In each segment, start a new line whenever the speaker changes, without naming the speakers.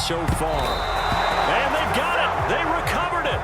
so far. And they've got it. They recovered it.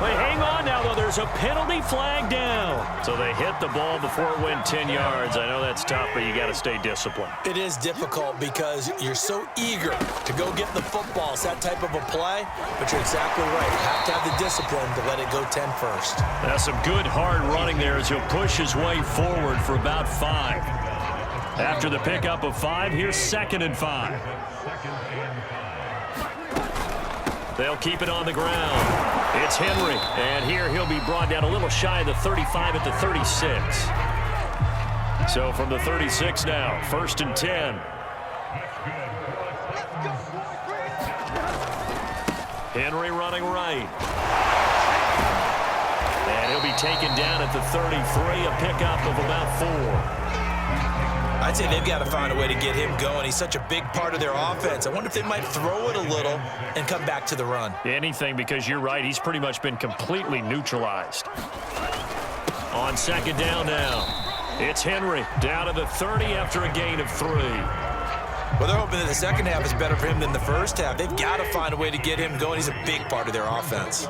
They hang on now, though. There's a penalty flag down. So they hit the ball before it went 10 yards. I know that's tough, but you got to stay disciplined.
It is difficult because you're so eager to go get the football. It's that type of a play, but you're exactly right. You have to have the discipline to let it go 10 first.
That's some good hard running there as he'll push his way forward for about 5. After the pickup of 5, here's 2nd and 5. They'll keep it on the ground. It's Henry, and here he'll be brought down a little shy of the 35 at the 36. So from the 36 now, 1st and 10. Henry running right. And he'll be taken down at the 33, a pickup of about 4.
I'd say they've got to find a way to get him going. He's such a big part of their offense. I wonder if they might throw it a little and come back to the run.
Anything, because you're right. He's pretty much been completely neutralized. On 2nd down now, it's Henry down to the 30 after a gain of 3.
Well, they're hoping that the second half is better for him than the first half. They've got to find a way to get him going. He's a big part of their offense.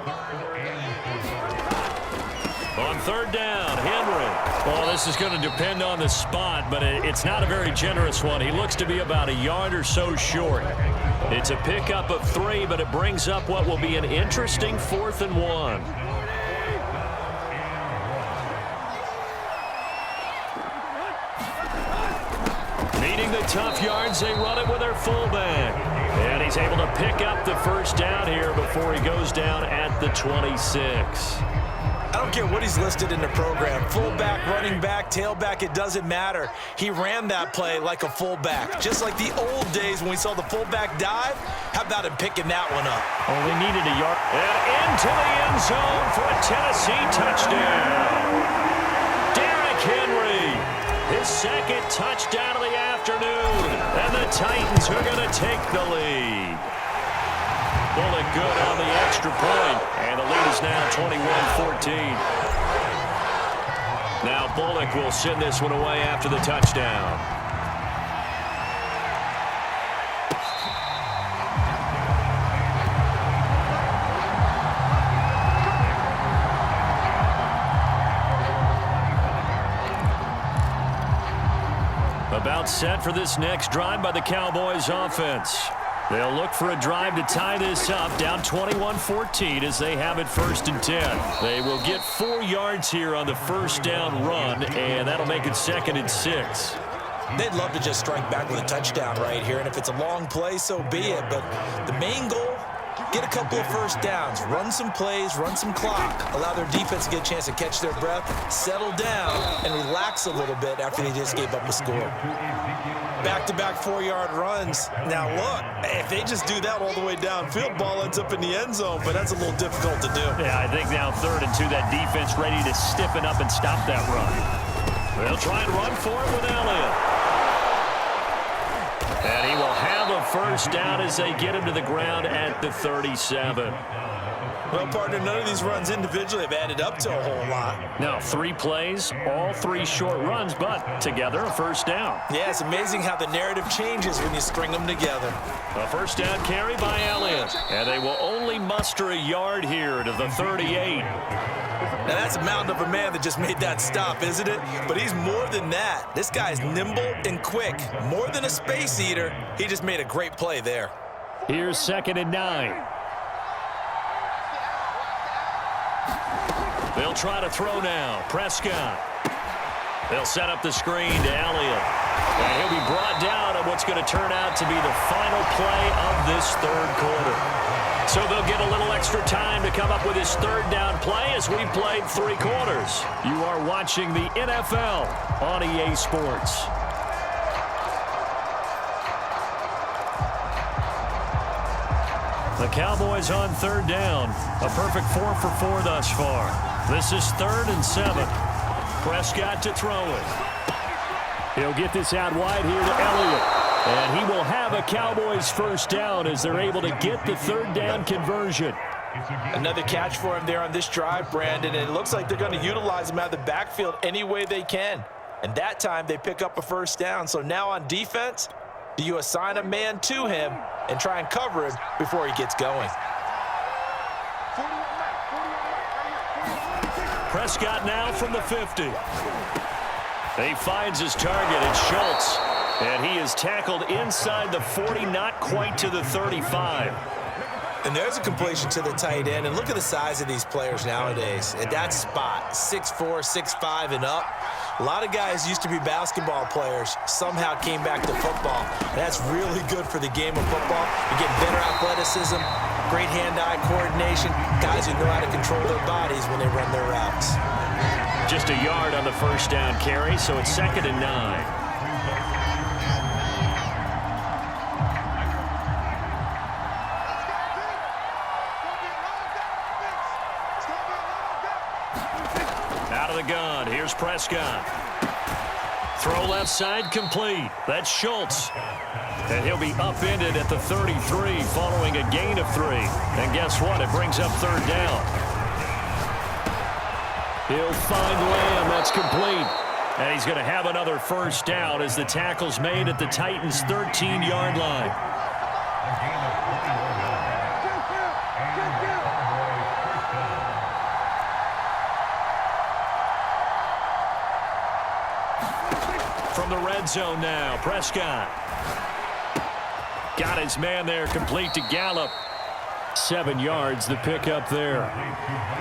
On 3rd down, Henry. Well, this is going to depend on the spot, but it's not a very generous one. He looks to be about a yard or so short. It's a pickup of 3, but it brings up what will be an interesting 4th and 1. Needing the tough yards, they run it with their fullback. And he's able to pick up the 1st down here before he goes down at the 26.
I don't care what he's listed in the program. Fullback, running back, tailback, it doesn't matter. He ran that play like a fullback. Just like the old days when we saw the fullback dive. How about him picking that one up?
Only needed a yard. And into the end zone for a Tennessee touchdown. Derrick Henry, his 2nd touchdown of the afternoon. And the Titans are going to take the lead. Bullock good on the extra point, and the lead is now 21-14. Now Bullock will send this one away after the touchdown. About set for this next drive by the Cowboys offense. They'll look for a drive to tie this up, down 21-14 as they have it 1st and 10. They will get 4 yards here on the 1st down run, and that'll make it 2nd and 6.
They'd love to just strike back with a touchdown right here, and if it's a long play, so be it. But the main goal, get a couple of 1st downs, run some plays, run some clock, allow their defense to get a chance to catch their breath, settle down, and relax a little bit after they just gave up a score. Back-to-back 4-yard runs. Now, look, if they just do that all the way downfield, ball ends up in the end zone, but that's a little difficult to do.
Yeah, I think now 3rd and 2, that defense ready to stiffen up and stop that run. They'll try and run for it with Elliott. And he will have a 1st down as they get him to the ground at the 37.
Well, partner, none of these runs individually have added up to a whole lot.
Now, 3 plays, all 3 short runs, but together a 1st down.
Yeah, it's amazing how the narrative changes when you string them together.
A 1st down carry by Elliott. And they will only muster a yard here to the 38.
Now, that's a mountain of a man that just made that stop, isn't it? But he's more than that. This guy's nimble and quick. More than a space eater, he just made a great play there.
Here's 2nd and 9. They'll try to throw now. Prescott. They'll set up the screen to Elliott. And he'll be brought down on what's going to turn out to be the final play of this 3rd quarter. So they'll get a little extra time to come up with his 3rd down play as we played 3 quarters. You are watching the NFL on EA Sports. The Cowboys on 3rd down. A perfect 4 for 4 thus far. This is 3rd and 7. Prescott to throw it. He'll get this out wide here to Elliott. And he will have a Cowboys 1st down as they're able to get the 3rd down conversion.
Another catch for him there on this drive, Brandon. And it looks like they're going to utilize him out of the backfield any way they can. And that time they pick up a 1st down. So now on defense, Do you assign a man to him and try and cover him before he gets going?
Prescott now from the 50. He finds his target. It's Schultz. And he is tackled inside the 40, not quite to the 35.
And there's a completion to the tight end. And look at the size of these players nowadays. At that spot, 6'4", 6'5", and up. A lot of guys used to be basketball players, somehow came back to football. And that's really good for the game of football. You're getting better athleticism, great hand-eye coordination, guys who know how to control their bodies when they run their routes.
Just a yard on the first down carry, so it's 2nd and 9. Gun. Here's Prescott. Throw left side complete. That's Schultz. And he'll be upended at the 33 following a gain of 3. And guess what? It brings up 3rd down. He'll find Lamb. That's complete. And he's going to have another first down as the tackle's made at the Titans' 13-yard line. From the red zone now, Prescott. Got his man there, complete to Gallup. 7 yards, the pickup there.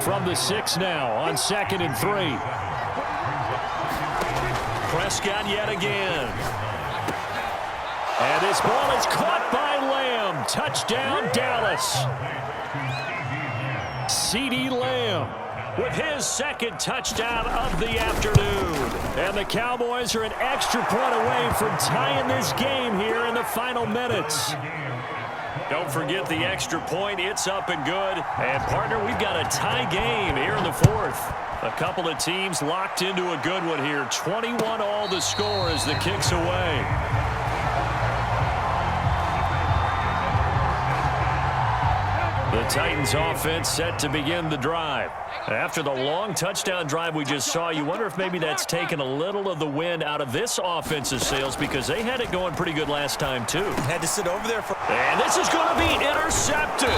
From the 6 now on 2nd and 3. Prescott yet again. And this ball is caught by Lamb. Touchdown, Dallas. CeeDee Lamb with his 2nd touchdown of the afternoon. And the Cowboys are an extra point away from tying this game here in the final minutes. Don't forget the extra point. It's up and good. And, partner, we've got a tie game here in the 4th. A couple of teams locked into a good one here. 21 all the score as the kick's away. The Titans offense set to begin the drive. After the long touchdown drive we just saw, you wonder if maybe that's taken a little of the wind out of this offensive sails because they had it going pretty good last time too.
Had to sit over there for...
And this is going to be intercepted.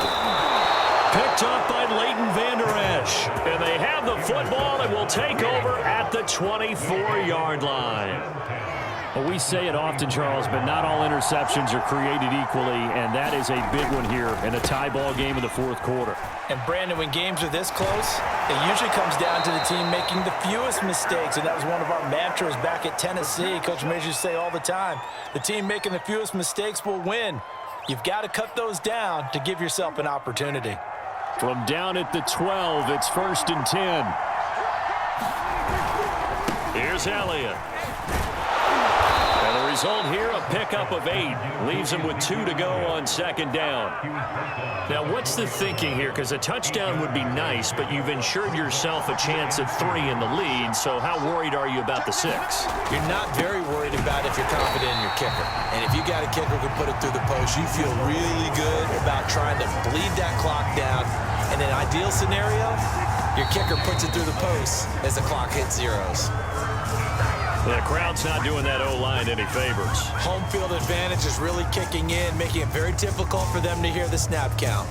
Picked up by Leighton Vander Esch. And they have the football and will take over at the 24-yard line. Well, we say it often, Charles, but not all interceptions are created equally, and that is a big one here in a tie ball game in the 4th quarter.
And, Brandon, when games are this close, it usually comes down to the team making the fewest mistakes, and that was one of our mantras back at Tennessee. Coach Mays used to say all the time, the team making the fewest mistakes will win. You've got to cut those down to give yourself an opportunity.
From down at the 12, it's 1st and 10. Here's Elliott. The result here, a pickup of 8. Leaves him with 2 to go on 2nd down. Now, what's the thinking here? Because a touchdown would be nice, but you've ensured yourself a chance at 3 in the lead, so how worried are you about the 6?
You're not very worried about if you're confident in your kicker. And if you got a kicker who can put it through the post, you feel really good about trying to bleed that clock down. In an ideal scenario, your kicker puts it through the post as the clock hits zeros.
The crowd's not doing that O-line any favors.
Home field advantage is really kicking in, making it very difficult for them to hear the snap count.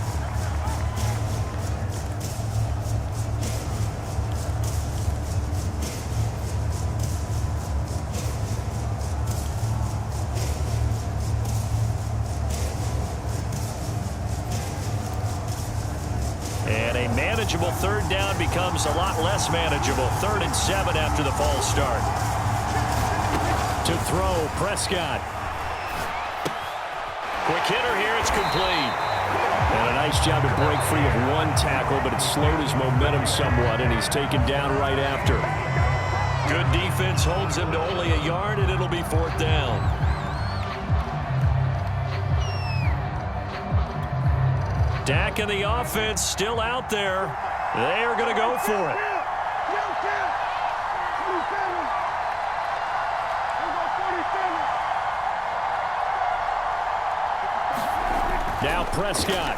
And a manageable 3rd down becomes a lot less manageable. 3rd and 7 after the false start. To throw, Prescott. Quick hitter here, it's complete. And a nice job to break free of 1 tackle, but it slowed his momentum somewhat, and he's taken down right after. Good defense holds him to only a yard, and it'll be 4th down. Dak and the offense still out there. They are going to go for it. Now Prescott.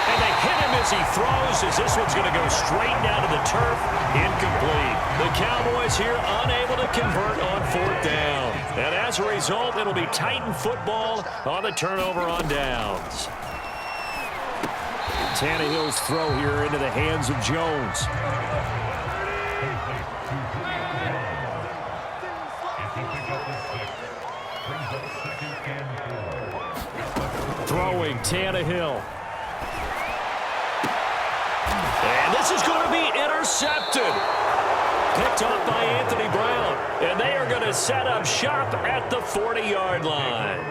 And they hit him as he throws, as this one's going to go straight down to the turf. Incomplete. The Cowboys here unable to convert on fourth down. And as a result, it'll be Titan football on the turnover on downs. Tannehill's throw here into the hands of Jones. Throwing Tannehill. And this is going to be intercepted. Picked off by Anthony Brown. And they are going to set up shop at the 40-yard line.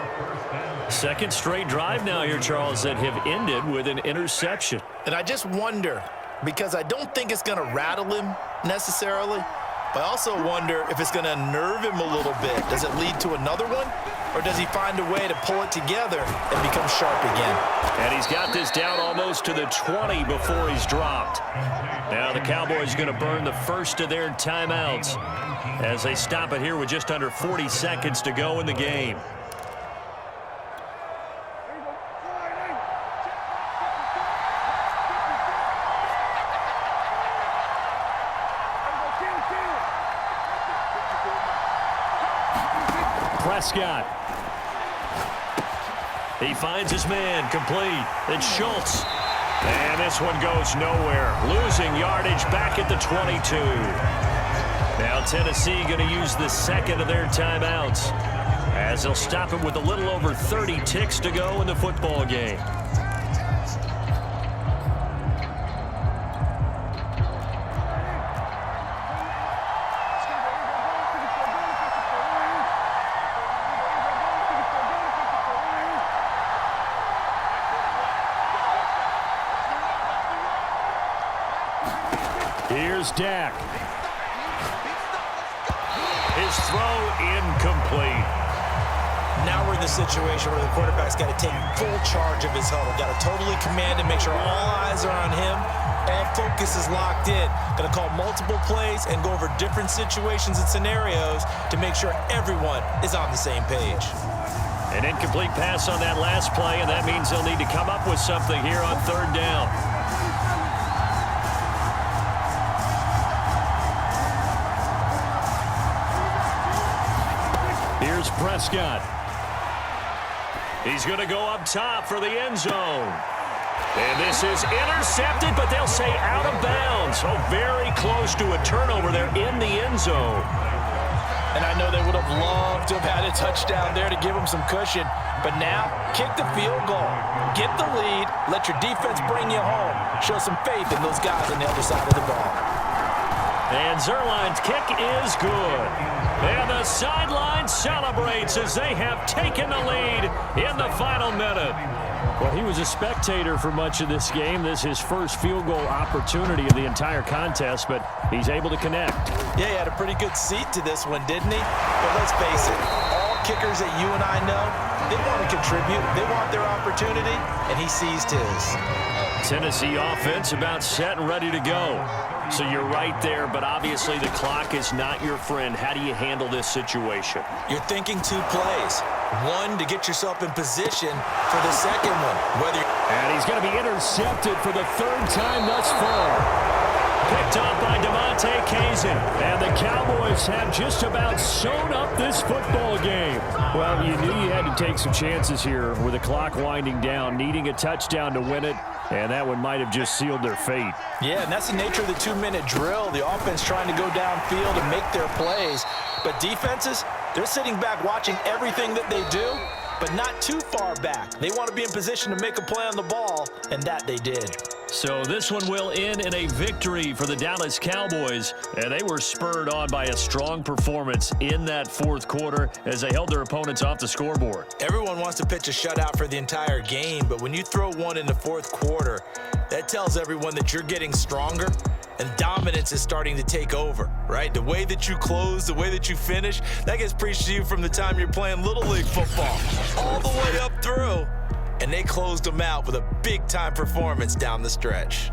Second straight drive now here, Charles, that have ended with an interception.
And I just wonder, because I don't think it's going to rattle him necessarily, but I also wonder if it's going to nerve him a little bit. Does it lead to another one? Or does he find a way to pull it together and become sharp again?
And he's got this down almost to the 20 before he's dropped. Now the Cowboys going to burn the first of their timeouts as they stop it here with just under 40 seconds to go in the game. Prescott. He finds his man, complete. It's Schultz. And this one goes nowhere. Losing yardage back at the 22. Now Tennessee going to use the second of their timeouts as they'll stop it with a little over 30 ticks to go in the football game. Here's Dak. His throw incomplete.
Now we're in the situation where the quarterback's got to take full charge of his huddle. Got to totally command and make sure all eyes are on him. All focus is locked in. Got to call multiple plays and go over different situations and scenarios to make sure everyone is on the same page.
An incomplete pass on that last play, and that means they'll need to come up with something here on third down. Here's Prescott. He's going to go up top for the end zone. And this is intercepted, but they'll say out of bounds. So very close to a turnover there in the end zone.
And I know they would have loved to have had a touchdown there to give them some cushion. But now, kick the field goal. Get the lead. Let your defense bring you home. Show some faith in those guys on the other side of the ball.
And Zerline's kick is good. And the sideline celebrates as they have taken the lead in the final minute. Well, he was a spectator for much of this game. This is his first field goal opportunity of the entire contest, but he's able to connect.
Yeah, he had a pretty good seat to this one, didn't he? But let's face it, all kickers that you and I know, they want to contribute. They want their opportunity, and he seized his.
Tennessee offense about set and ready to go. So you're right there, but obviously the clock is not your friend. How do you handle this situation?
You're thinking two plays. One, to get yourself in position for the second one.
And he's going to be intercepted for the third time thus far. Picked up by DeMonte Kazin. And the Cowboys have just about sewn up this football game. Well, you knew you had to take some chances here with the clock winding down, needing a touchdown to win it. And that one might have just sealed their fate.
Yeah, and that's the nature of the 2-minute drill. The offense trying to go downfield and make their plays. But defenses, they're sitting back watching everything that they do, but not too far back. They want to be in position to make a play on the ball, and that they did.
So this one will end in a victory for the Dallas Cowboys, and they were spurred on by a strong performance in that fourth quarter as they held their opponents off the scoreboard.
Everyone wants to pitch a shutout for the entire game, but when you throw one in the fourth quarter, that tells everyone that you're getting stronger and dominance is starting to take over, right? The way that you close, the way that you finish, that gets preached to you from the time you're playing Little League football all the way up through. And they closed them out with a big-time performance down the stretch.